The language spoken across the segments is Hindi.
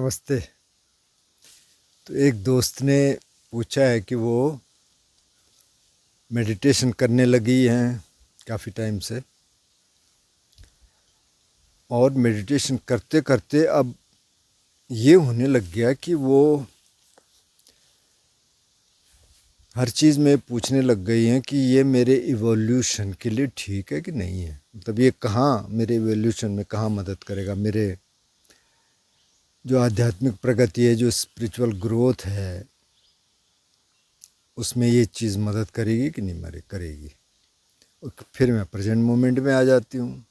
नमस्ते। तो एक दोस्त ने पूछा है कि वो मेडिटेशन करने लगी हैं काफ़ी टाइम से, और मेडिटेशन करते करते अब ये होने लग गया कि वो हर चीज़ में पूछने लग गई हैं कि ये मेरे इवोल्यूशन के लिए ठीक है कि नहीं है। मतलब ये कहाँ मेरे इवोल्यूशन में कहाँ मदद करेगा, मेरे जो आध्यात्मिक प्रगति है, जो स्पिरिचुअल ग्रोथ है, उसमें ये चीज़ मदद करेगी कि नहीं मरे करेगी। और फिर मैं प्रेजेंट मोमेंट में आ जाती हूँ।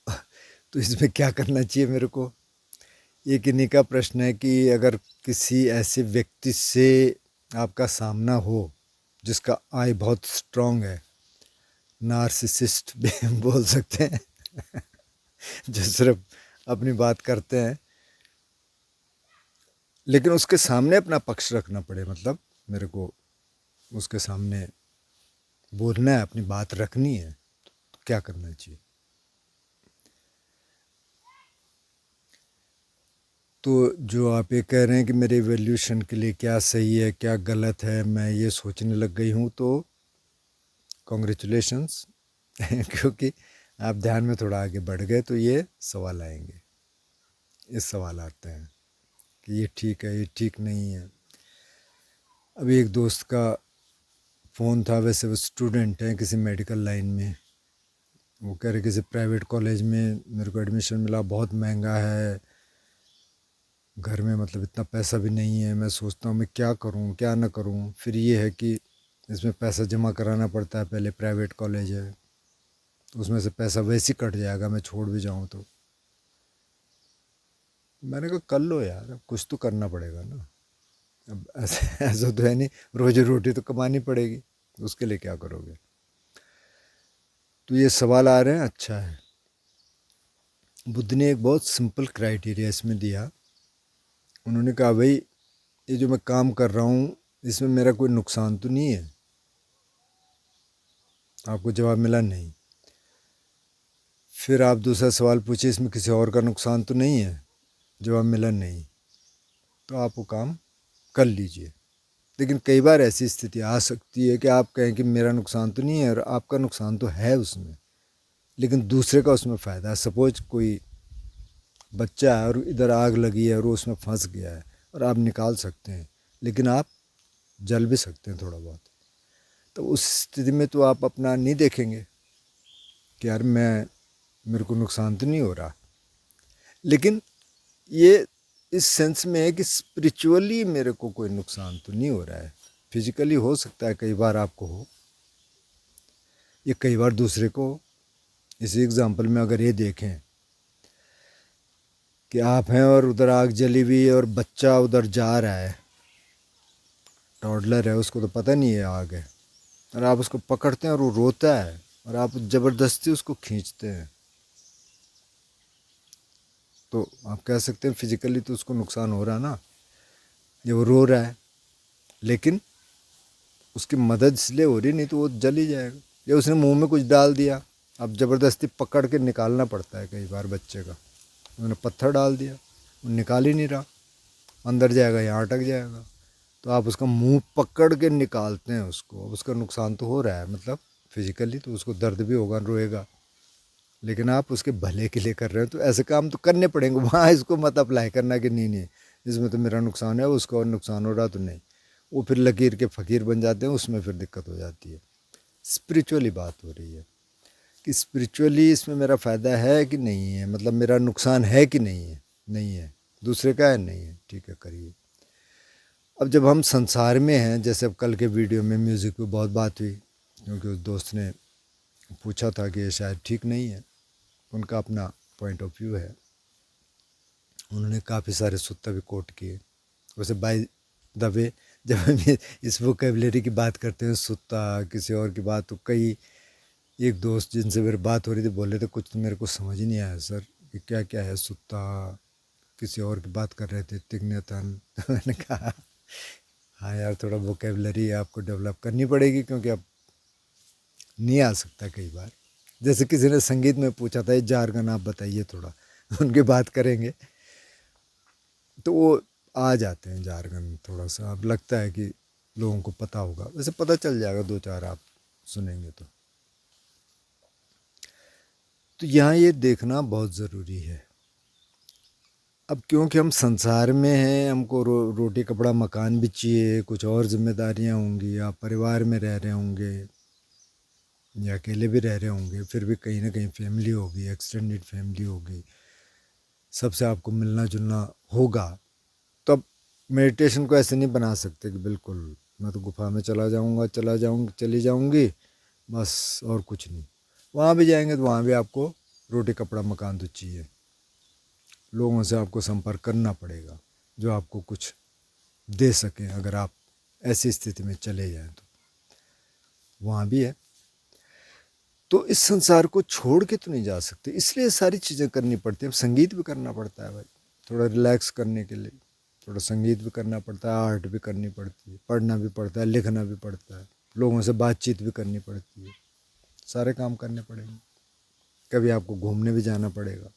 तो इसमें क्या करना चाहिए मेरे को? ये किन्हीं का प्रश्न है कि अगर किसी ऐसे व्यक्ति से आपका सामना हो जिसका आई बहुत स्ट्रांग है, नार्सिसिस्ट भी हम बोल सकते हैं, जो सिर्फ अपनी बात करते हैं, लेकिन उसके सामने अपना पक्ष रखना पड़े, मतलब मेरे को उसके सामने बोलना है, अपनी बात रखनी है, तो क्या करना चाहिए? तो जो आप ये कह रहे हैं कि मेरे इवोल्यूशन के लिए क्या सही है क्या गलत है, मैं ये सोचने लग गई हूँ, तो कॉन्ग्रेचुलेशंस क्योंकि आप ध्यान में थोड़ा आगे बढ़ गए। तो ये सवाल आएंगे, इस सवाल आते हैं कि ये ठीक है, ये ठीक नहीं है। अभी एक दोस्त का फ़ोन था, वैसे वो स्टूडेंट हैं किसी मेडिकल लाइन में। वो कह रहे किसी प्राइवेट कॉलेज में मेरे को एडमिशन मिला, बहुत महंगा है, घर में मतलब इतना पैसा भी नहीं है। मैं सोचता हूँ मैं क्या करूँ क्या ना करूँ। फिर ये है कि इसमें पैसा जमा कराना पड़ता है, पहले प्राइवेट कॉलेज है तो उसमें से पैसा वैसे ही कट जाएगा, मैं छोड़ भी जाऊँ तो। मैंने कहा कर लो यार, अब कुछ तो करना पड़ेगा ना। अब ऐसे ऐसा तो है नहीं, रोजी रोटी तो कमानी पड़ेगी, उसके लिए क्या करोगे? तो ये सवाल आ रहे हैं, अच्छा है। बुद्ध ने एक बहुत सिंपल क्राइटेरिया इसमें दिया। उन्होंने कहा भाई, ये जो मैं काम कर रहा हूँ इसमें मेरा कोई नुकसान तो नहीं है? आपको जवाब मिला नहीं। फिर आप दूसरा सवाल पूछिए, इसमें किसी और का नुकसान तो नहीं है? जवाब मिला नहीं। तो आप वो काम कर लीजिए। लेकिन कई बार ऐसी स्थिति आ सकती है कि आप कहें कि मेरा नुकसान तो नहीं है, और आपका नुकसान तो है उसमें, लेकिन दूसरे का उसमें फ़ायदा है। सपोज कोई बच्चा है और इधर आग लगी है और वो उसमें फंस गया है, और आप निकाल सकते हैं, लेकिन आप जल भी सकते हैं थोड़ा बहुत। तो उस स्थिति में तो आप अपना नहीं देखेंगे कि यार मेरे को नुकसान तो नहीं हो रहा। लेकिन ये इस सेंस में है कि स्पिरिचुअली मेरे को कोई नुकसान तो नहीं हो रहा है। फिजिकली हो सकता है, कई बार आपको हो, ये कई बार दूसरे को हो। इसी एग्जांपल में अगर ये देखें कि आप हैं और उधर आग जली हुई है और बच्चा उधर जा रहा है, टॉडलर है, उसको तो पता नहीं है आग है, और आप उसको पकड़ते हैं और वो रोता है और आप ज़बरदस्ती उसको खींचते हैं, तो आप कह सकते हैं फिजिकली तो उसको नुकसान हो रहा ना, ये वो रो रहा है, लेकिन उसकी मदद इसलिए हो रही, नहीं तो वो जल ही जाएगा। या उसने मुंह में कुछ डाल दिया, अब ज़बरदस्ती पकड़ के निकालना पड़ता है कई बार बच्चे का। उन्होंने पत्थर डाल दिया, वो निकाल ही नहीं रहा, अंदर जाएगा यहाँ अटक जाएगा, तो आप उसका मुंह पकड़ के निकालते हैं उसको। अब उसका नुकसान तो हो रहा है, मतलब फिजिकली तो उसको दर्द भी होगा, रोएगा, लेकिन आप उसके भले के लिए कर रहे हो, तो ऐसे काम तो करने पड़ेंगे। वहाँ इसको मत अप्लाई करना कि नहीं नहीं इसमें तो मेरा नुकसान है, उसका और नुकसान हो रहा तो नहीं। वो फिर लकीर के फ़कीर बन जाते हैं, उसमें फिर दिक्कत हो जाती है। स्पिरिचुअली बात हो रही है कि स्पिरिचुअली इसमें मेरा फ़ायदा है कि नहीं है, मतलब मेरा नुकसान है कि नहीं है। नहीं है, दूसरे का है, नहीं है, ठीक है करिए। अब जब हम संसार में हैं, जैसे अब कल के वीडियो में म्यूज़िक पे बहुत बात हुई, क्योंकि उस दोस्त ने पूछा था कि ये शायद ठीक नहीं है, उनका अपना पॉइंट ऑफ व्यू है। उन्होंने काफ़ी सारे सुत्ता भी कोट किए। वैसे बाय द वे, जब हम इस वोकेबलरी की बात करते हैं, सुत्ता किसी और की बात, तो कई एक दोस्त जिनसे मेरी बात हो रही थी बोले थे कुछ तो मेरे को समझ ही नहीं आया सर कि क्या क्या है सुत्ता, किसी और की बात कर रहे थे, तिग्नतन। तो मैंने कहा हाँ यार, थोड़ा वोकेबलरी आपको डेवलप करनी पड़ेगी, क्योंकि अब नहीं आ सकता कई बार। जैसे किसी ने संगीत में पूछा था, ये जारगन आप बताइए थोड़ा, उनकी बात करेंगे तो वो आ जाते हैं जारगन थोड़ा सा। अब लगता है कि लोगों को पता होगा, वैसे पता चल जाएगा, दो चार आप सुनेंगे तो यहाँ ये देखना बहुत ज़रूरी है। अब क्योंकि हम संसार में हैं, हमको रोटी कपड़ा मकान भी चाहिए, कुछ और जिम्मेदारियाँ होंगी, आप परिवार में रह रहे होंगे या अकेले भी रह रहे होंगे, फिर भी कहीं ना कहीं फैमिली होगी, एक्सटेंडेड फैमिली होगी, सबसे आपको मिलना जुलना होगा। तो अब मेडिटेशन को ऐसे नहीं बना सकते कि बिल्कुल मैं तो गुफा में चली जाऊंगी बस और कुछ नहीं। वहाँ भी जाएंगे तो वहाँ भी आपको रोटी कपड़ा मकान तो चाहिए, लोगों से आपको संपर्क करना पड़ेगा जो आपको कुछ दे सकें। अगर आप ऐसी स्थिति में चले जाएं तो वहाँ भी है। तो इस संसार को छोड़ के तो नहीं जा सकते, इसलिए सारी चीज़ें करनी पड़ती हैं। संगीत भी करना पड़ता है भाई, थोड़ा रिलैक्स करने के लिए थोड़ा संगीत भी करना पड़ता है, आर्ट भी करनी पड़ती है, पढ़ना भी पड़ता है, लिखना भी पड़ता है, लोगों से बातचीत भी करनी पड़ती है, सारे काम करने पड़ेंगे। कभी आपको घूमने भी जाना पड़ेगा।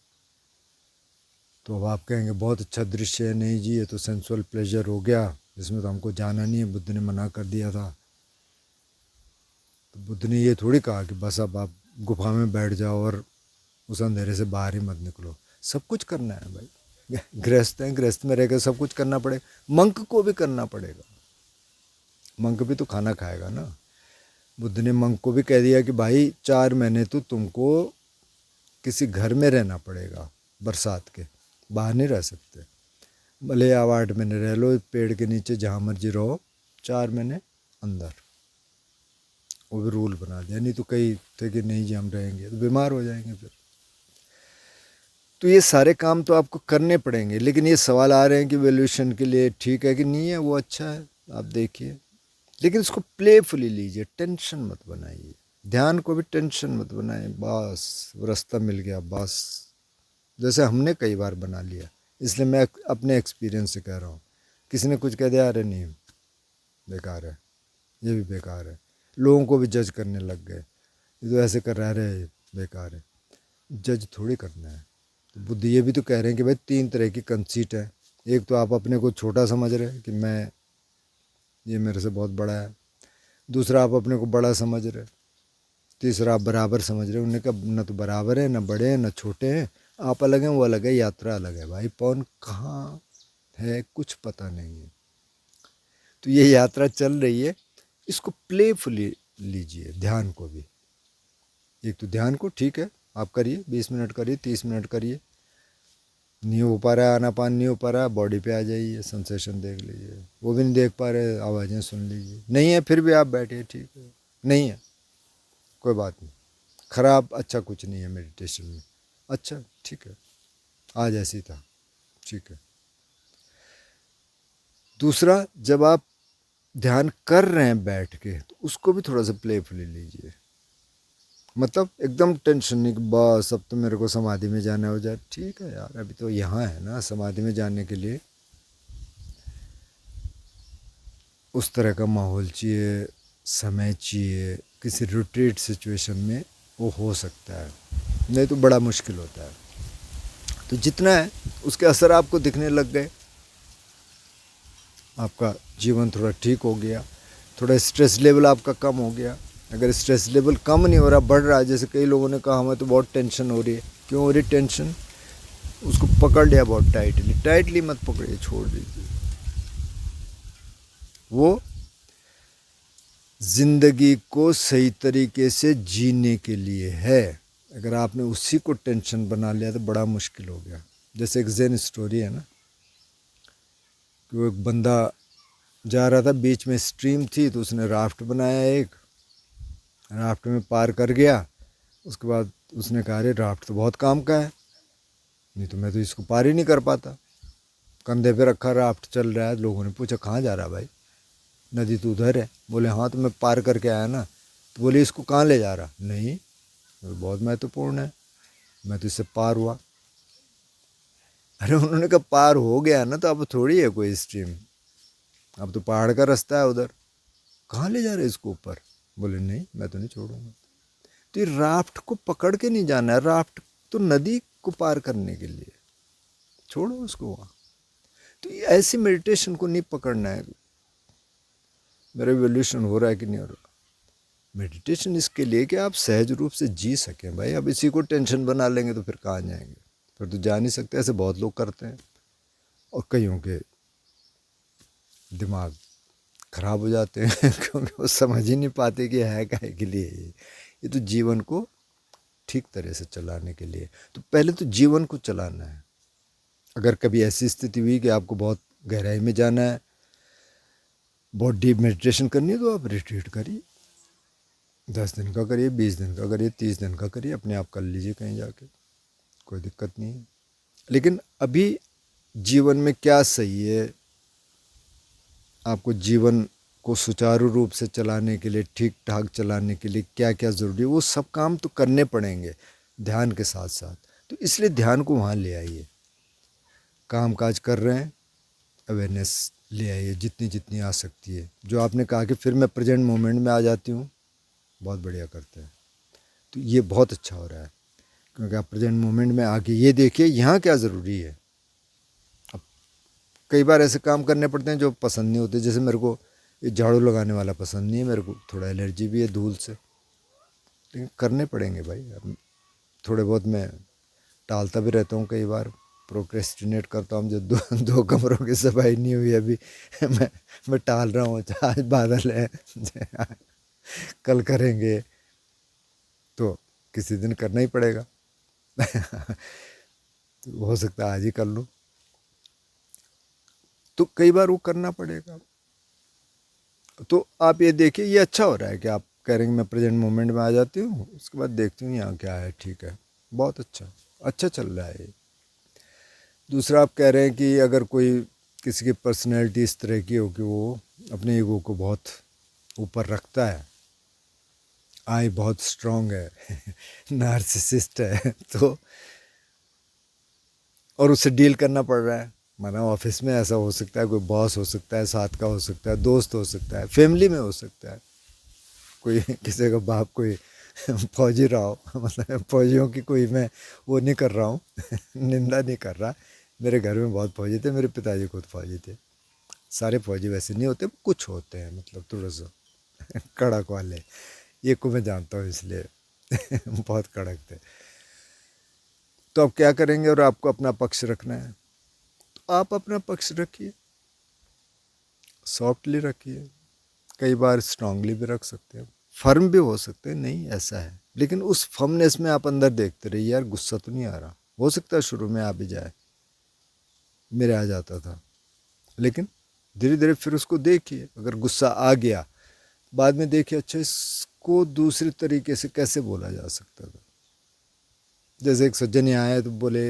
तो अब आप कहेंगे बहुत अच्छा दृश्य है, नहीं जी ये तो सेंसुअल प्लेजर हो गया, इसमें तो हमको जाना नहीं है, बुद्ध ने मना कर दिया था। तो बुद्ध ने ये थोड़ी कहा कि बस अब आप गुफा में बैठ जाओ और उस अंधेरे से बाहर ही मत निकलो। सब कुछ करना है भाई, गृहस्थ हैं, गृहस्थ में रहकर सब कुछ करना पड़ेगा। मंक को भी करना पड़ेगा, मंक भी तो खाना खाएगा ना। बुद्ध ने मंक को भी कह दिया कि भाई 4 महीने तो तुमको किसी घर में रहना पड़ेगा, बरसात के बाहर नहीं रह सकते। भले आप 8 महीने रह लो पेड़ के नीचे जहाँ मर्जी रहो, 4 महीने अंदर। वो भी रूल बना दिया, नहीं तो कई थे कि नहीं जी हम रहेंगे तो बीमार हो जाएंगे फिर। तो ये सारे काम तो आपको करने पड़ेंगे, लेकिन ये सवाल आ रहे हैं कि वैल्यूएशन के लिए ठीक है कि नहीं है, वो अच्छा है आप देखिए, लेकिन इसको प्लेफुली लीजिए, टेंशन मत बनाइए। ध्यान को भी टेंशन मत बनाइए, बस रास्ता मिल गया बस, जैसे हमने कई बार बना लिया। इसलिए मैं अपने एक्सपीरियंस से कह रहा हूँ। किसी ने कुछ कह दिया, अरे नहीं बेकार है, ये भी बेकार है, लोगों को भी जज करने लग गए, ये तो ऐसे कर रहा है, बेकार है। जज थोड़ी करना है। तो बुद्ध ये भी तो कह रहे हैं कि भाई 3 तरह की कंसीट है। एक तो आप अपने को छोटा समझ रहे हैं कि मैं, ये मेरे से बहुत बड़ा है। दूसरा आप अपने को बड़ा समझ रहे। तीसरा आप बराबर समझ रहे। उन्होंने कहा न तो बराबर है, न बड़े हैं, न छोटे हैं, आप अलग हैं, वो अलग है, यात्रा अलग है। भाई कौन कहाँ है कुछ पता नहीं है। तो ये यात्रा चल रही है, इसको प्लेफुली लीजिए। ध्यान को भी, एक तो ध्यान को ठीक है आप करिए, 20 मिनट करिए, 30 मिनट करिए, नहीं हो पा रहा है आनापान, नहीं हो पा रहा है, बॉडी पे आ जाइए, सेंसेशन देख लीजिए। वो भी नहीं देख पा रहे, आवाज़ें सुन लीजिए। नहीं है फिर भी आप बैठिए, ठीक है, नहीं है कोई बात नहीं, ख़राब अच्छा कुछ नहीं है मेडिटेशन में, अच्छा ठीक है, आज ऐसी था, ठीक है। दूसरा, जब आप ध्यान कर रहे हैं बैठ के, तो उसको भी थोड़ा सा प्लेफुली लीजिए। मतलब एकदम टेंशन नहीं कि बस अब तो मेरे को समाधि में जाना हो जाए। ठीक है यार, अभी तो यहाँ है ना, समाधि में जाने के लिए उस तरह का माहौल चाहिए, समय चाहिए, किसी रिट्रीट सिचुएशन में वो हो सकता है, नहीं तो बड़ा मुश्किल होता है। तो जितना है उसके असर आपको दिखने लग गए, आपका जीवन थोड़ा ठीक हो गया, थोड़ा स्ट्रेस लेवल आपका कम हो गया। अगर स्ट्रेस लेवल कम नहीं हो रहा, बढ़ रहा है, जैसे कई लोगों ने कहा हमें तो बहुत टेंशन हो रही है, क्यों हो रही टेंशन, उसको पकड़ लिया बहुत टाइटली। टाइटली मत पकड़िए, छोड़ दीजिए। वो ज़िंदगी को सही तरीके से जीने के लिए है। अगर आपने उसी को टेंशन बना लिया तो बड़ा मुश्किल हो गया। जैसे एक ज़ेन स्टोरी है ना, कि वो एक बंदा जा रहा था, बीच में स्ट्रीम थी, तो उसने राफ्ट बनाया, एक राफ्ट में पार कर गया। उसके बाद उसने कहा अरे राफ्ट तो बहुत काम का है, नहीं तो मैं तो इसको पार ही नहीं कर पाता। कंधे पे रखा राफ्ट चल रहा है। लोगों ने पूछा कहाँ जा रहा भाई, नदी तो उधर है। बोले हाँ तो मैं पार करके आया ना। तो बोले इसको कहाँ ले जा रहा, नहीं तो बहुत महत्वपूर्ण है, मैं तो इससे पार हुआ। अरे उन्होंने कहा पार हो गया ना, तो अब थोड़ी है कोई स्ट्रीम, अब तो पहाड़ का रास्ता है उधर, कहाँ ले जा रहे इसको ऊपर। बोले नहीं मैं तो नहीं छोड़ूंगा। तो ये राफ्ट को पकड़ के नहीं जाना है, राफ्ट तो नदी को पार करने के लिए, छोड़ो उसको वहाँ। तो ये ऐसी मेडिटेशन को नहीं पकड़ना है मेरा इवोल्यूशन हो रहा है कि नहीं हो रहा। मेडिटेशन इसके लिए कि आप सहज रूप से जी सकें भाई। अब इसी को टेंशन बना लेंगे तो फिर कहाँ जाएंगे, फिर तो जा नहीं सकते। ऐसे बहुत लोग करते हैं और कईयों के दिमाग खराब हो जाते हैं क्योंकि वो समझ ही नहीं पाते कि है काहे के लिए ये तो जीवन को ठीक तरह से चलाने के लिए। तो पहले तो जीवन को चलाना है। अगर कभी ऐसी स्थिति हुई कि आपको बहुत गहराई में जाना है, बहुत डीप मेडिटेशन करनी है, तो आप रिट्रीट करिए। 10 दिन का करिए, 20 दिन का करिए, 30 दिन का करिए, अपने आप कर लीजिए कहीं जाके, कोई दिक्कत नहीं है। लेकिन अभी जीवन में क्या सही है, आपको जीवन को सुचारू रूप से चलाने के लिए, ठीक ठाक चलाने के लिए क्या क्या ज़रूरी है, वो सब काम तो करने पड़ेंगे ध्यान के साथ साथ। तो इसलिए ध्यान को वहाँ ले आइए। काम काज कर रहे हैं, अवेयरनेस ले आइए जितनी जितनी आ सकती है। जो आपने कहा कि फिर मैं प्रेजेंट मोमेंट में आ जाती हूँ, बहुत बढ़िया करते हैं। तो ये बहुत अच्छा हो रहा है, क्योंकि आप प्रेजेंट मोमेंट में आके ये देखिए यहाँ क्या ज़रूरी है। अब कई बार ऐसे काम करने पड़ते हैं जो पसंद नहीं होते। जैसे मेरे को ये झाड़ू लगाने वाला पसंद नहीं है, मेरे को थोड़ा एलर्जी भी है धूल से, लेकिन करने पड़ेंगे भाई। अब थोड़े बहुत मैं टालता भी रहता हूँ, कई बार प्रोक्रेस्टिनेट करता हूँ। जो दो कमरों की सफाई नहीं हुई अभी मैं टाल रहा हूँ। आज बादल है कल करेंगे, तो किसी दिन करना ही पड़ेगा तो हो सकता है आज ही कर लूँ, तो कई बार वो करना पड़ेगा। तो आप ये देखिए, ये अच्छा हो रहा है कि आप कह रहे हैं मैं प्रेजेंट मोमेंट में आ जाती हूँ, उसके बाद देखती हूँ यहाँ क्या है। ठीक है, बहुत अच्छा अच्छा चल रहा है ये। दूसरा, आप कह रहे हैं कि अगर कोई किसी की पर्सनैलिटी इस तरह की हो कि वो अपने ईगो को बहुत ऊपर रखता है, आई बहुत स्ट्रांग है नार्सिसिस्ट है, तो और उससे डील करना पड़ रहा है। माना ऑफिस में ऐसा हो सकता है, कोई बॉस हो सकता है, साथ का हो सकता है, दोस्त हो सकता है, फैमिली में हो सकता है, कोई किसी का बाप कोई फौजी रहा हो मतलब फौजियों की कोई मैं वो नहीं कर रहा हूँ निंदा नहीं कर रहा। मेरे घर में बहुत फौजी थे, मेरे पिताजी खुद फौजी थे। सारे फौजी वैसे नहीं होते, कुछ होते हैं मतलब थोड़ा सा कड़क वाले। एक को मैं जानता हूँ इसलिए बहुत कड़क थे। तो अब क्या करेंगे, और आपको अपना पक्ष रखना है तो आप अपना पक्ष रखिए, सॉफ्टली रखिए। कई बार स्ट्रांगली भी रख सकते हैं, फर्म भी हो सकते हैं, नहीं ऐसा है। लेकिन उस फर्मनेस में आप अंदर देखते रहिए, यार गुस्सा तो नहीं आ रहा। हो सकता है शुरू में आ भी जाए, मेरे आ जाता था, लेकिन धीरे धीरे फिर उसको देखिए। अगर गुस्सा आ गया, बाद में देखिए अच्छा इसको दूसरे तरीके से कैसे बोला जा सकता था। जैसे एक सज्जन यहाँ आए तो बोले,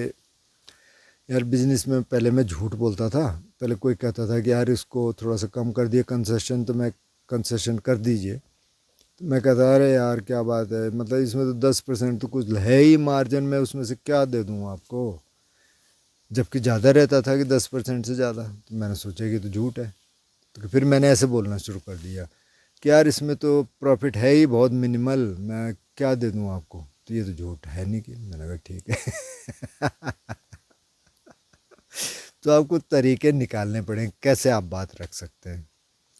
यार बिजनेस में पहले मैं झूठ बोलता था। पहले कोई कहता था कि यार इसको थोड़ा सा कम कर दिए कंसेशन, तो मैं कंसेशन कर दीजिए। तो मैं कहता अरे यार क्या बात है, मतलब इसमें तो 10% तो कुछ है ही मार्जिन में, उसमें से क्या दे दूँ आपको। जबकि ज़्यादा रहता था कि 10% से ज़्यादा। तो मैंने सोचा कि तो झूठ है, तो फिर मैंने ऐसे बोलना शुरू कर दिया कि यार इसमें तो प्रॉफिट है ही बहुत मिनिमल, मैं क्या दे दूँ आपको, तो ये तो झूठ है नहीं कि। मैंने कहा ठीक है तो आपको तरीके निकालने पड़ेंगे कैसे आप बात रख सकते हैं,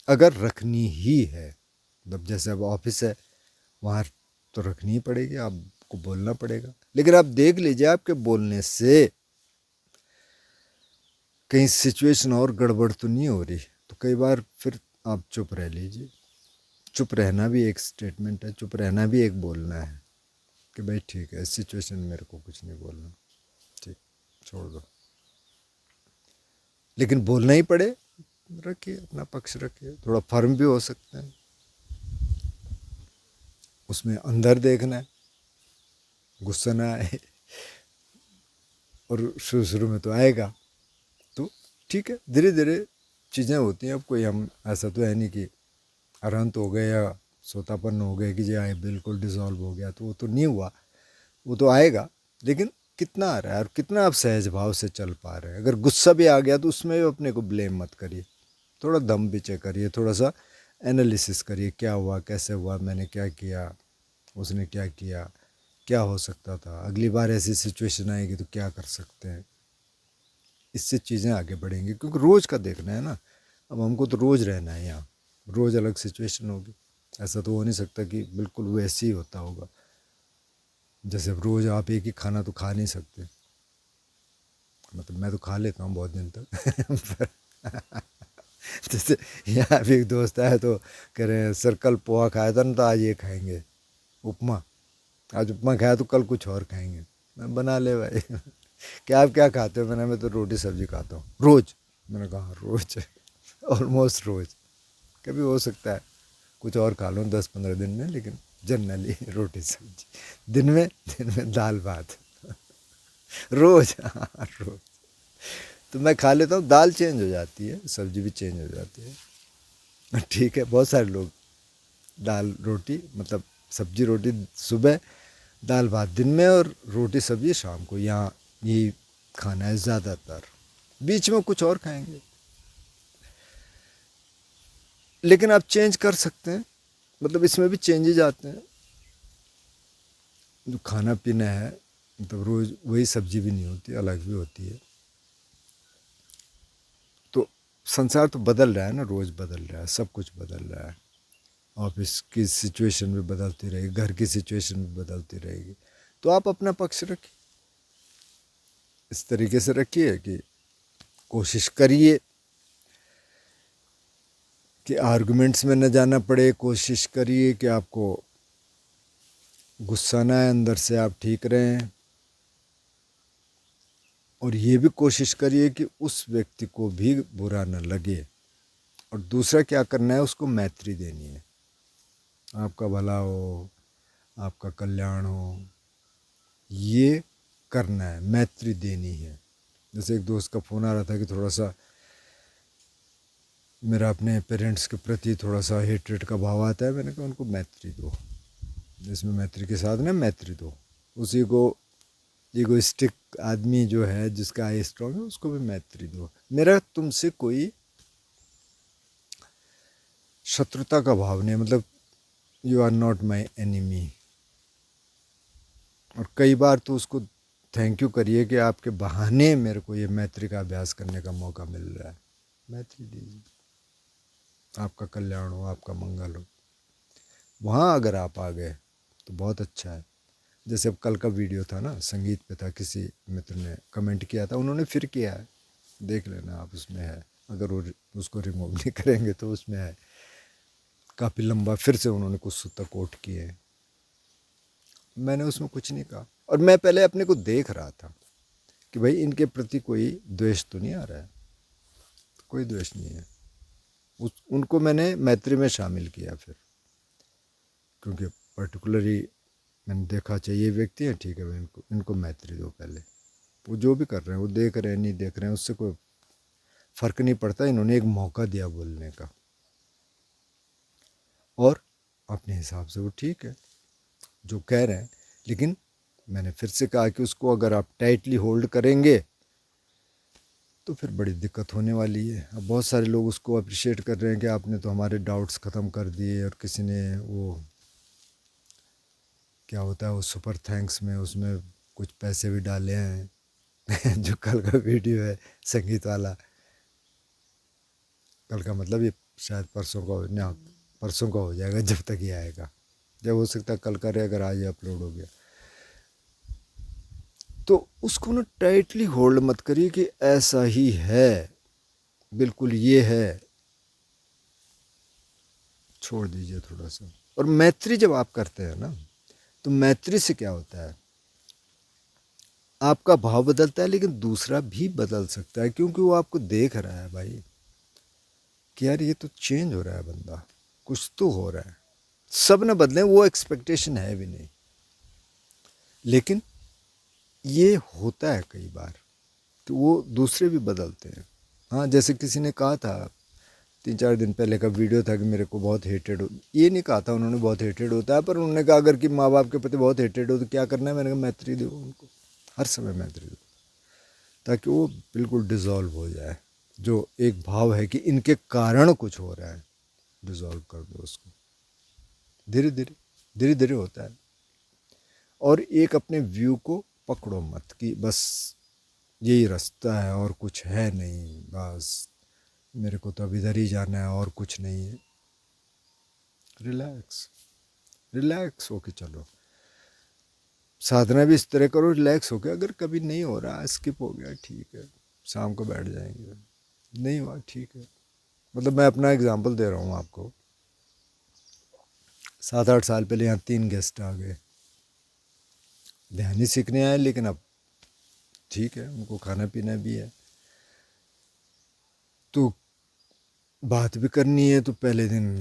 अगर रखनी ही है। मतलब जैसे अब ऑफिस है, वहाँ तो रखनी ही पड़ेगी, आपको बोलना पड़ेगा। लेकिन आप देख लीजिए आपके बोलने से कहीं सिचुएशन और गड़बड़ तो नहीं हो रही, तो कई बार फिर आप चुप रह लीजिए। चुप रहना भी एक स्टेटमेंट है, चुप रहना भी एक बोलना है कि भाई ठीक है, इस सिचुएशन में मेरे को कुछ नहीं बोलना, ठीक, छोड़ दो। लेकिन बोलना ही पड़े, रखिए अपना पक्ष रखिए। थोड़ा फर्म भी हो सकता है, उसमें अंदर देखना है, गुस्सा ना आए। और शुरू शुरू में तो आएगा, तो ठीक है, धीरे धीरे चीज़ें होती हैं। अब कोई हम ऐसा तो है नहीं कि अरहंत हो गए या सोतापन्न हो गए कि जी आए बिल्कुल डिज़ोल्व हो गया, तो वो तो नहीं हुआ। वो तो आएगा, लेकिन कितना आ रहा है और कितना आप सहज भाव से चल पा रहे हैं। अगर गुस्सा भी आ गया तो उसमें भी अपने को ब्लेम मत करिए, थोड़ा दम भी चेक करिए, थोड़ा सा एनालिसिस करिए, क्या हुआ, कैसे हुआ, मैंने क्या किया, उसने क्या किया, क्या हो सकता था, अगली बार ऐसी सिचुएशन आएगी तो क्या कर सकते हैं। इससे चीज़ें आगे बढ़ेंगी, क्योंकि रोज़ का देखना है ना। अब हमको तो रोज़ रहना है यहाँ, रोज़ अलग सिचुएशन होगी। ऐसा तो हो नहीं सकता कि बिल्कुल वैसे ही होता होगा। जैसे अब रोज़ आप एक ही खाना तो खा नहीं सकते, मतलब मैं तो खा लेता हूँ बहुत दिन तक जैसे यहाँ भी एक दोस्त आया तो कह रहे हैं सर कल पोहा खाया था ना तो आज ये खाएंगे उपमा, आज उपमा खाया तो कल कुछ और खाएंगे। मैं बना ले भाई क्या आप क्या खाते हो? मैं तो रोटी सब्जी खाता हूँ रोज़। मैंने कहा रोज़ ऑलमोस्ट रोज़, कभी हो सकता है कुछ और खा लूँ 10-15 दिन में, लेकिन जनरली रोटी सब्जी। दिन में दाल भात रोज़ रोज़ तो मैं खा लेता हूँ। दाल चेंज हो जाती है, सब्जी भी चेंज हो जाती है, ठीक है। बहुत सारे लोग दाल रोटी मतलब सब्जी रोटी सुबह, दाल भात दिन में और रोटी सब्जी शाम को, यहाँ यही खाना है ज़्यादातर। बीच में कुछ और खाएंगे, लेकिन आप चेंज कर सकते हैं, मतलब इसमें भी चेंजेज आते हैं। जो खाना पीना है मतलब रोज़ वही सब्जी भी नहीं होती, अलग भी होती है। तो संसार तो बदल रहा है ना, रोज़ बदल रहा है, सब कुछ बदल रहा है। ऑफिस की सिचुएशन भी बदलती रहेगी, घर की सिचुएशन भी बदलती रहेगी। तो आप अपना पक्ष रखिए, इस तरीके से रखिए कि कोशिश करिए कि आर्गुमेंट्स में न जाना पड़े। कोशिश करिए कि आपको गुस्सा ना आए, अंदर से आप ठीक रहें। और ये भी कोशिश करिए कि उस व्यक्ति को भी बुरा न लगे। और दूसरा क्या करना है, उसको मैत्री देनी है। आपका भला हो, आपका कल्याण हो, ये करना है, मैत्री देनी है। जैसे एक दोस्त का फ़ोन आ रहा था कि थोड़ा सा मेरा अपने पेरेंट्स के प्रति थोड़ा सा हेट्रेट का भाव आता है। मैंने कहा उनको मैत्री दो, जिसमें मैत्री के साथ ना मैत्री दो। उसी को ईगोइस्टिक आदमी जो है, जिसका आई स्ट्रॉन्ग है, उसको भी मैत्री दो। मेरा तुमसे कोई शत्रुता का भाव नहीं, मतलब you are not my enemy. और कई बार तो उसको थैंक यू करिए कि आपके बहाने मेरे को ये मैत्री का अभ्यास करने का मौका मिल रहा है। मैत्री दीजिए, आपका कल्याण हो, आपका मंगल हो। वहाँ अगर आप आ गए तो बहुत अच्छा है। जैसे अब कल का वीडियो था ना, संगीत पे था, किसी मित्र ने कमेंट किया था, उन्होंने फिर किया है, देख लेना आप, उसमें है। अगर वो उसको रिमूव नहीं करेंगे तो उसमें है। काफ़ी लंबा फिर से उन्होंने कुछ सूत्र कोट किए हैं। मैंने उसमें कुछ नहीं कहा, और मैं पहले अपने को देख रहा था कि भाई इनके प्रति कोई द्वेष तो नहीं आ रहा है। कोई द्वेष नहीं है। उनको मैंने मैत्री में शामिल किया फिर, क्योंकि पर्टिकुलरली मैंने देखा चाहिए ये व्यक्ति है, ठीक है भाई इनको मैत्री दो पहले। वो जो भी कर रहे हैं, वो देख रहे हैं नहीं देख रहे हैं, उससे कोई फ़र्क नहीं पड़ता। इन्होंने एक मौका दिया बोलने का, और अपने हिसाब से वो ठीक है जो कह रहे हैं। लेकिन मैंने फिर से कहा कि उसको अगर आप टाइटली होल्ड करेंगे तो फिर बड़ी दिक्कत होने वाली है। अब बहुत सारे लोग उसको अप्रिशिएट कर रहे हैं कि आपने तो हमारे डाउट्स ख़त्म कर दिए, और किसी ने वो क्या होता है वो सुपर थैंक्स में उसमें कुछ पैसे भी डाले हैं जो कल का वीडियो है संगीत वाला, कल का मतलब ये शायद परसों का ना, परसों का हो जाएगा जब तक ये आएगा। जब हो सकता है कल का रहे, अगर आज अपलोड हो गया तो उसको ना टाइटली होल्ड मत करिए कि ऐसा ही है, बिल्कुल ये है। छोड़ दीजिए थोड़ा सा। और मैत्री जब आप करते हैं ना, तो मैत्री से क्या होता है, आपका भाव बदलता है, लेकिन दूसरा भी बदल सकता है, क्योंकि वो आपको देख रहा है भाई कि यार ये तो चेंज हो रहा है बंदा, कुछ तो हो रहा है। सब न बदलें, वो एक्सपेक्टेशन है भी नहीं, लेकिन ये होता है कई बार, तो वो दूसरे भी बदलते हैं। हाँ, जैसे किसी ने कहा था 3-4 दिन पहले का वीडियो था कि मेरे को बहुत हेटेड हो, ये नहीं कहा था उन्होंने बहुत हेटेड होता है, पर उन्होंने कहा अगर कि माँ बाप के प्रति बहुत हेटेड हो तो क्या करना है। मैंने कहा मैत्री दो उनको, हर समय मैत्री दो, ताकि वो बिल्कुल डिज़ोल्व हो जाए। जो एक भाव है कि इनके कारण कुछ हो रहा है, डिज़ोल्व कर दो उसको। धीरे धीरे होता है। और एक अपने व्यू को पकड़ो मत कि बस यही रास्ता है और कुछ है नहीं, बस मेरे को तो अब इधर ही जाना है और कुछ नहीं है। रिलैक्स, रिलैक्स होके चलो। साधना भी इस तरह करो रिलैक्स होके, अगर कभी नहीं हो रहा स्किप हो गया ठीक है, शाम को बैठ जाएंगे, नहीं हुआ ठीक है। मतलब मैं अपना एग्जांपल दे रहा हूँ आपको। 7-8 साल पहले यहाँ 3 गेस्ट आ गए, ध्यान ही सीखने आए, लेकिन अब ठीक है उनको खाना पीना भी है तो बात भी करनी है। तो पहले दिन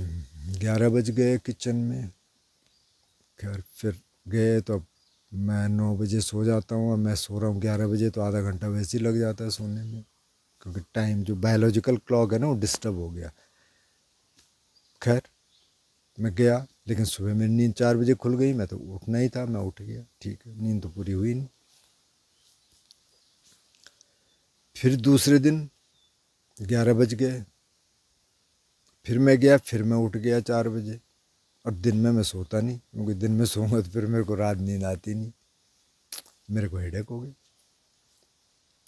11 बज गए किचन में, खैर फिर गए तो अब मैं 9 बजे सो जाता हूँ, और मैं सो रहा हूँ 11 बजे, तो आधा घंटा वैसे ही लग जाता है सोने में, क्योंकि टाइम जो बायोलॉजिकल क्लॉक है ना वो डिस्टर्ब हो गया। खैर मैं गया, लेकिन सुबह मेरी नींद 4 बजे खुल गई, मैं तो उठना ही था, मैं उठ गया, ठीक है, नींद तो पूरी हुई नहीं। फिर दूसरे दिन 11 बज गए, फिर मैं गया, फिर मैं उठ गया 4 बजे। और दिन में मैं सोता नहीं, क्योंकि दिन में सोऊंगा तो फिर मेरे को रात नींद आती नहीं, मेरे को हेडेक हो गई।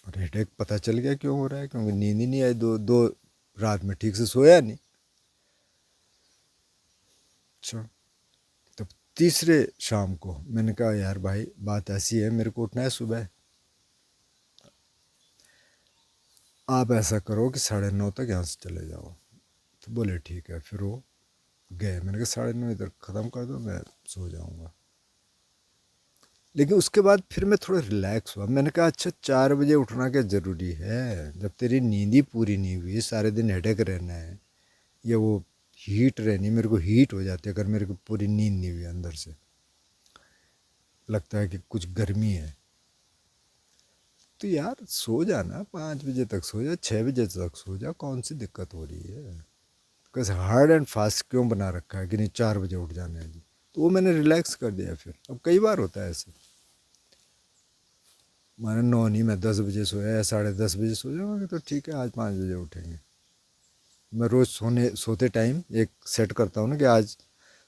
और हेडेक पता चल गया क्यों हो रहा है, क्योंकि नींद ही नहीं आई, दो दो रात में ठीक से सोया नहीं। अच्छा, तब तीसरे शाम को मैंने कहा यार भाई बात ऐसी है, मेरे को उठना है सुबह, आप ऐसा करो कि 9:30 तक यहाँ से चले जाओ। तो बोले ठीक है, फिर वो गए। मैंने कहा 9:30 इधर ख़त्म कर दो, मैं सो जाऊँगा। लेकिन उसके बाद फिर मैं थोड़ा रिलैक्स हुआ, मैंने कहा अच्छा 4 बजे उठना क्या ज़रूरी है, जब तेरी नींद ही पूरी नहीं हुई, सारे दिन हेडेक रहना है, या वो हीट रहनी, मेरे को हीट हो जाती है अगर मेरे को पूरी नींद नहीं हुई, अंदर से लगता है कि कुछ गर्मी है। तो यार सो जाना, 5 बजे तक सो जा, 6 बजे तक सो जा, कौन सी दिक्कत हो रही है। कैसे हार्ड एंड फास्ट क्यों बना रखा है कि नहीं 4 बजे उठ जाना है जी। तो वो मैंने रिलैक्स कर दिया। फिर अब कई बार होता है ऐसे, माने 9 नहीं, मैं 10 बजे सोया या 10:30 बजे सो जाऊँगा तो ठीक है, आज 5 बजे उठेंगे। मैं रोज़ सोते टाइम एक सेट करता हूँ ना कि आज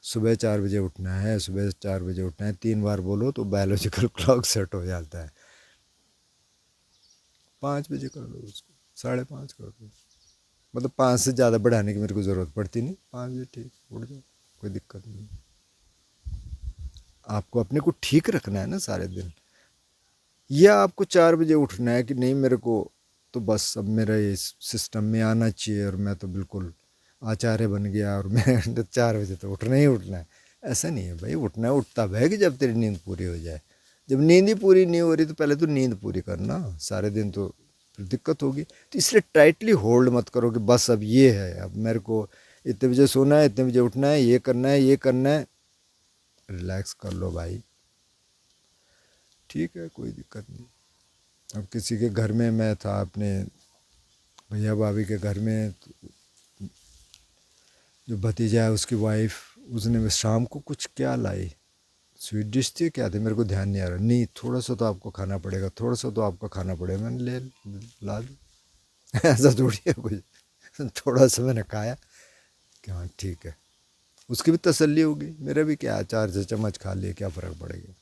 सुबह 4 बजे उठना है, सुबह 4 बजे उठना है, 3 बार बोलो तो बायोलॉजिकल क्लॉक सेट हो जाता है। 5 बजे कर दो उसको, 5:30 कर दो, मतलब 5 से ज़्यादा बढ़ाने की मेरे को ज़रूरत पड़ती नहीं, 5 बजे ठीक उठ जाओ, कोई दिक्कत नहीं। आपको अपने को ठीक रखना है ना सारे दिन, या आपको 4 बजे उठना है कि नहीं मेरे को तो बस अब मेरा इस सिस्टम में आना चाहिए, और मैं तो बिल्कुल आचार्य बन गया और मैं तो 4 बजे तो उठना ही उठना है। ऐसा नहीं है भाई, उठना है उठता है कि जब तेरी नींद पूरी हो जाए। जब नींद ही पूरी नहीं हो रही तो पहले तो नींद पूरी करना, सारे दिन तो फिर दिक्कत होगी। तो इसलिए टाइटली होल्ड मत करो कि बस अब ये है, अब मेरे को इतने बजे सोना है, इतने बजे उठना है, ये करना है, ये करना है। रिलैक्स कर लो भाई, ठीक है, कोई दिक्कत नहीं। अब किसी के घर में मैं था, अपने भैया भाभी के घर में, जो भतीजा है उसकी वाइफ, उसने शाम को कुछ क्या लाई, स्वीट डिश थी क्या थी मेरे को ध्यान नहीं आ रहा, नहीं थोड़ा सा तो आपको खाना पड़ेगा, थोड़ा सा तो आपका खाना पड़ेगा, मैंने ले ला दी। ऐसा थोड़ी है कुछ, थोड़ा सा मैंने खाया कि हाँ ठीक है, उसकी भी तसल्ली होगी, मेरा भी क्या 4 से चम्मच खा लिए, क्या फ़र्क पड़ेगा।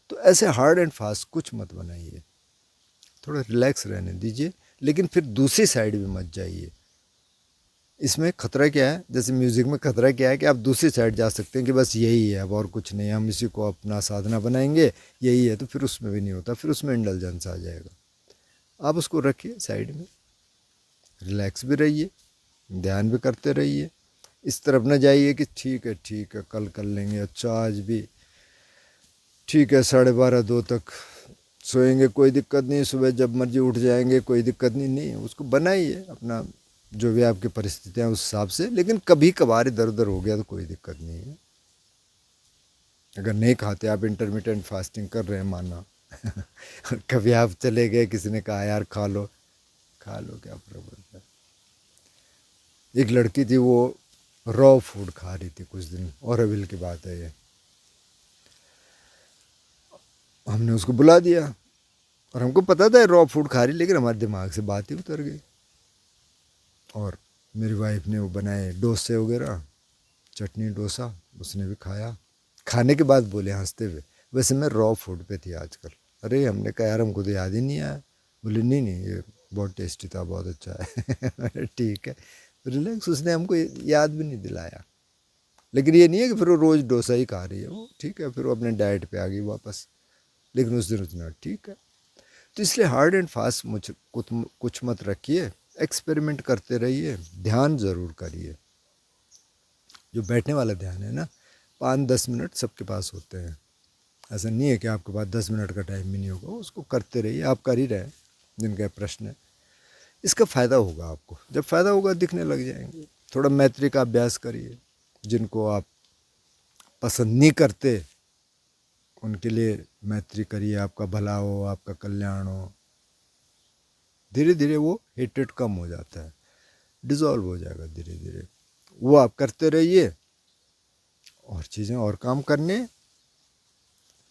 तो ऐसे हार्ड एंड फास्ट कुछ मत बनाइए, थोड़ा रिलैक्स रहने दीजिए, लेकिन फिर दूसरी साइड भी मत जाइए। इसमें खतरा क्या है, जैसे म्यूज़िक में खतरा क्या है कि आप दूसरी साइड जा सकते हैं कि बस यही है, अब और कुछ नहीं, हम इसी को अपना साधना बनाएंगे, यही है, तो फिर उसमें भी नहीं होता, फिर उसमें इंडल्जेंस आ जाएगा। आप उसको रखिए साइड में, रिलैक्स भी रहिए, ध्यान भी करते रहिए, इस तरफ न जाइए कि ठीक है कल कर लेंगे, अच्छा आज भी ठीक है, 12:30-2 तक सोएंगे, कोई दिक्कत नहीं, सुबह जब मर्जी उठ जाएंगे, कोई दिक्कत नहीं, नहीं उसको बनाइए अपना, जो भी आपकी परिस्थितियाँ उस हिसाब से। लेकिन कभी कभार इधर उधर हो गया तो कोई दिक्कत नहीं है। अगर नहीं खाते, आप इंटरमिटेंट फास्टिंग कर रहे हैं माना और कभी आप चले गए, किसी ने कहा यार खा लो, खा लो, क्या फर्क पड़ता है। एक लड़की थी, वो रॉ फूड खा रही थी कुछ दिन, और अविल की बात है ये, हमने उसको बुला दिया, और हमको पता था रॉ फूड खा रही, लेकिन हमारे दिमाग से बात ही उतर गई। और मेरी वाइफ ने वो बनाए डोसे वगैरह, चटनी डोसा, उसने भी खाया। खाने के बाद बोले हंसते हुए, वैसे मैं रॉ फूड पे थी आजकल। अरे हमने कहा यार हमको तो याद ही नहीं आया। बोले नहीं नहीं ये बहुत टेस्टी था, बहुत अच्छा है। मैंने ठीक है, रिलैक्स। उसने हमको याद भी नहीं दिलाया। लेकिन ये नहीं है कि फिर वो रोज़ डोसा ही खा रही है वो, ठीक है, फिर वो अपने डाइट पे आ गई वापस। लेकिन उस दिन उसने ठीक है। तो इसलिए हार्ड एंड फास्ट मुझ कुछ मत रखिए, एक्सपेरिमेंट करते रहिए, ध्यान ज़रूर करिए। जो बैठने वाला ध्यान है ना, 5-10 मिनट सबके पास होते हैं। ऐसा नहीं है कि आपके पास 10 मिनट का टाइम भी नहीं होगा, उसको करते रहिए। आप कर ही रहे हैं, जिनका प्रश्न है। इसका फ़ायदा होगा आपको, जब फ़ायदा होगा दिखने लग जाएंगे। थोड़ा मैत्री का अभ्यास करिए। जिनको आप पसंद नहीं करते उनके लिए मैत्री करिए, आपका भला हो, आपका कल्याण हो। धीरे धीरे वो हेटेड कम हो जाता है, डिज़ोल्व हो जाएगा धीरे धीरे। वो आप करते रहिए। और चीज़ें और काम करने,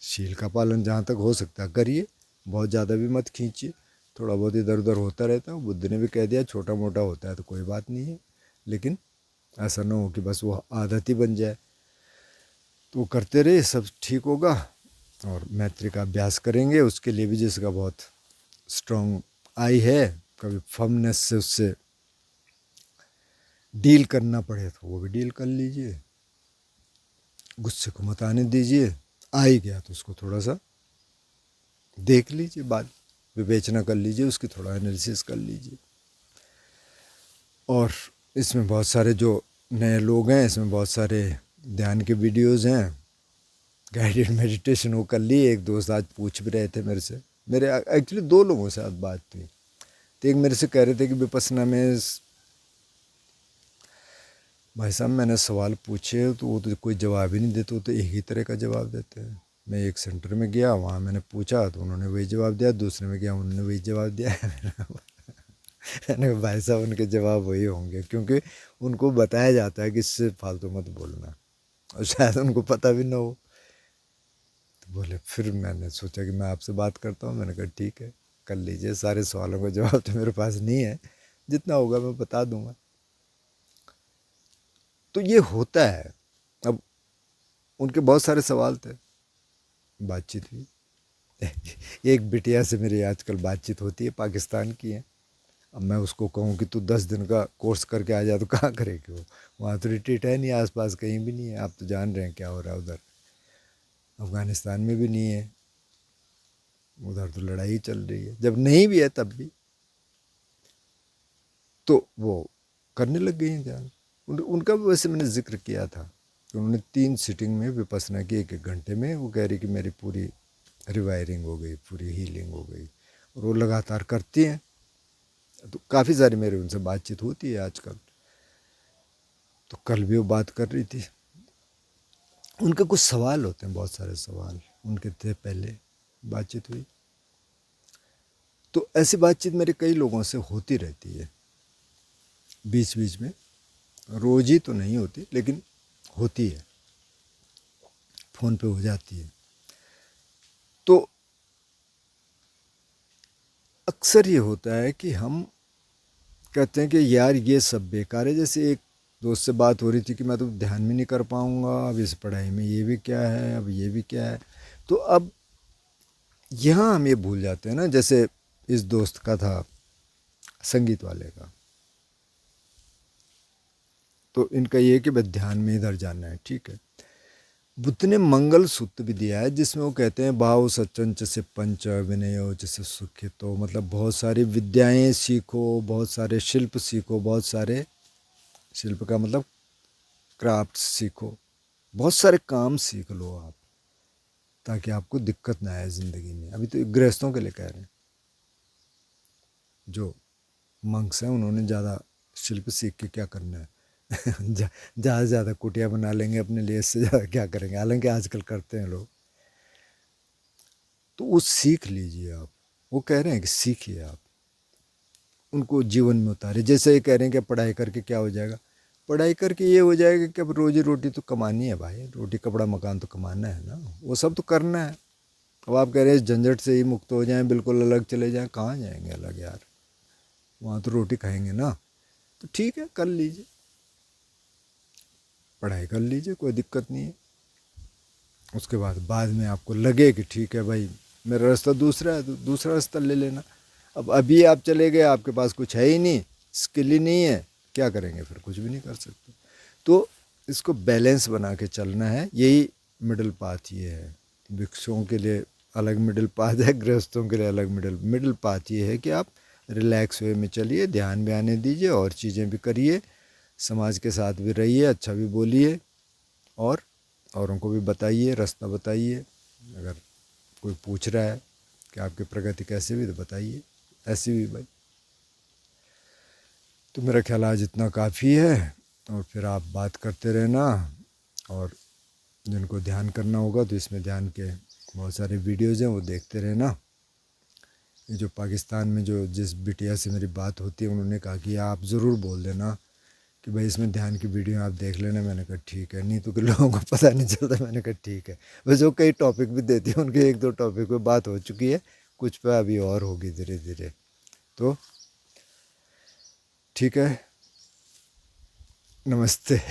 शील का पालन जहाँ तक हो सकता है करिए। बहुत ज़्यादा भी मत खींचिए। थोड़ा बहुत इधर उधर होता रहता है। बुद्ध ने भी कह दिया छोटा मोटा होता है तो कोई बात नहीं है, लेकिन ऐसा ना हो कि बस वो आदत ही बन जाए। तो वो करते रहे, सब ठीक होगा। और मैत्री का अभ्यास करेंगे, उसके लिए भी जिसका बहुत स्ट्रॉन्ग आई है, कभी फर्मनेस से उससे डील करना पड़े तो वो भी डील कर लीजिए। गुस्से को मत आने दीजिए। आ ही गया तो उसको थोड़ा सा देख लीजिए, बात विवेचना कर लीजिए, उसकी थोड़ा एनालिसिस कर लीजिए। और इसमें बहुत सारे जो नए लोग हैं, इसमें बहुत सारे ध्यान के वीडियोज़ हैं, गाइडेड मेडिटेशन वो कर लिए। एक दोस्त आज पूछ भी रहे थे मेरे से, मेरे एक्चुअली 2 लोगों से आज बात थी। तो एक मेरे से कह रहे थे कि विपස්සना में भाई साहब मैंने सवाल पूछे तो वो तो कोई जवाब ही नहीं देते, वो तो एक ही तरह का जवाब देते हैं। मैं एक सेंटर में गया, वहाँ मैंने पूछा तो उन्होंने वही जवाब दिया, दूसरे में गया उन्होंने वही जवाब दिया। मैंने कहा भाई साहब उनके जवाब वही होंगे, क्योंकि उनको बताया जाता है कि इससे फालतू मत बोलना, और शायद उनको पता भी ना हो। तो बोले, फिर मैंने सोचा कि मैं आपसे बात करता हूँ। मैंने कहा ठीक है, कर लीजिए। सारे सवालों का जवाब तो मेरे पास नहीं है, जितना होगा मैं बता दूंगा। तो ये होता है। अब उनके बहुत सारे सवाल थे, बातचीत हुई। एक बिटिया से मेरी आजकल बातचीत होती है, पाकिस्तान की है। अब मैं उसको कहूँ कि तू 10 दिन का कोर्स करके आ जा, तो कहाँ करेगी वो? वहाँ तो रिट्रीट है नहीं, आसपास कहीं भी नहीं है। आप तो जान रहे हैं क्या हो रहा है उधर। अफ़गानिस्तान में भी नहीं है, उधर तो लड़ाई चल रही है। जब नहीं भी है तब भी तो वो करने लग गई हैं ध्यान। उनका भी वैसे मैंने जिक्र किया था कि उन्होंने 3 सिटिंग में विपස්සना की, 1-1 घंटे में। वो कह रही कि मेरी पूरी रिवायरिंग हो गई, पूरी हीलिंग हो गई। और वो लगातार करती हैं। तो काफ़ी सारी मेरी उनसे बातचीत होती है आजकल। तो कल भी वो बात कर रही थी। उनके कुछ सवाल होते हैं, बहुत सारे सवाल उनके थे, पहले बातचीत हुई। तो ऐसी बातचीत मेरे कई लोगों से होती रहती है बीच बीच में। रोज़ ही तो नहीं होती, लेकिन होती है, फ़ोन पे हो जाती है। तो अक्सर ये होता है कि हम कहते हैं कि यार ये सब बेकार है। जैसे एक दोस्त से बात हो रही थी कि मैं तो ध्यान भी नहीं कर पाऊँगा, अब इस पढ़ाई में ये भी क्या है, अब ये भी क्या है। तो अब यहाँ हम ये भूल जाते हैं ना, जैसे इस दोस्त का था, संगीत वाले का। तो इनका ये है कि बस ध्यान में इधर जाना है, ठीक है। बुद्ध ने मंगल सूत्र भी दिया है, जिसमें वो कहते हैं भाव सचंच से पंच विनयो जैसे सुखित। तो मतलब बहुत सारी विद्याएं सीखो, बहुत सारे शिल्प सीखो, बहुत सारे शिल्प का मतलब क्राफ्ट सीखो, बहुत सारे काम सीख लो आप, ताकि आपको दिक्कत ना आए ज़िंदगी में। अभी तो गृहस्थों के लिए कह रहे हैं। जो मंक्स हैं उन्होंने ज़्यादा शिल्प सीख के क्या करना है। ज़्यादा से ज़्यादा कुटिया बना लेंगे अपने लिए, इससे ज़्यादा क्या करेंगे। हालांकि आजकल करते हैं लोग। तो वो सीख लीजिए आप। वो कह रहे हैं कि सीखिए आप, उनको जीवन में उतारे। जैसे ये कह रहे हैं कि पढ़ाई करके क्या हो जाएगा। पढ़ाई करके ये हो जाएगा कि अब रोजी रोटी तो कमानी है भाई, रोटी कपड़ा मकान तो कमाना है ना, वो सब तो करना है। अब आप कह रहे हैं इस झंझट से ही मुक्त हो जाएं, बिल्कुल अलग चले जाएं, कहाँ जाएंगे अलग यार, वहाँ तो रोटी खाएंगे ना। तो ठीक है, कर लीजिए, पढ़ाई कर लीजिए, कोई दिक्कत नहीं है। उसके बाद में आपको लगे कि ठीक है भाई मेरा रास्ता दूसरा है तो दूसरा रास्ता ले लेना। अब अभी आप चले गए, आपके पास कुछ है ही नहीं, स्किल ही नहीं है, क्या करेंगे फिर? कुछ भी नहीं कर सकते। तो इसको बैलेंस बना के चलना है, यही मिडिल पाथ ये है। भिक्षुओं के लिए अलग मिडिल पाथ है, गृहस्थों के लिए अलग मिडिल पाथ ये है कि आप रिलैक्स वे में चलिए, ध्यान भी आने दीजिए और चीज़ें भी करिए, समाज के साथ भी रहिए, अच्छा भी बोलिए और औरों को भी बताइए, रास्ता बताइए। अगर कोई पूछ रहा है कि आपकी प्रगति कैसे भी, तो बताइए ऐसी भी भाई। तो मेरा ख्याल आज इतना काफ़ी है, और फिर आप बात करते रहना, और जिनको ध्यान करना होगा तो इसमें ध्यान के बहुत सारे वीडियोज़ हैं, वो देखते रहना। ये जो पाकिस्तान में जो जिस बिटिया से मेरी बात होती है, उन्होंने कहा कि आप ज़रूर बोल देना कि भाई इसमें ध्यान की वीडियो आप देख लेना। मैंने कहा ठीक है, नहीं तो कि लोगों को पता नहीं चलता। मैंने कहा ठीक है। वैसे वो कई टॉपिक भी देती है, उनके 1-2 टॉपिक पे बात हो चुकी है, कुछ पे अभी और होगी धीरे धीरे। तो ठीक है, नमस्ते।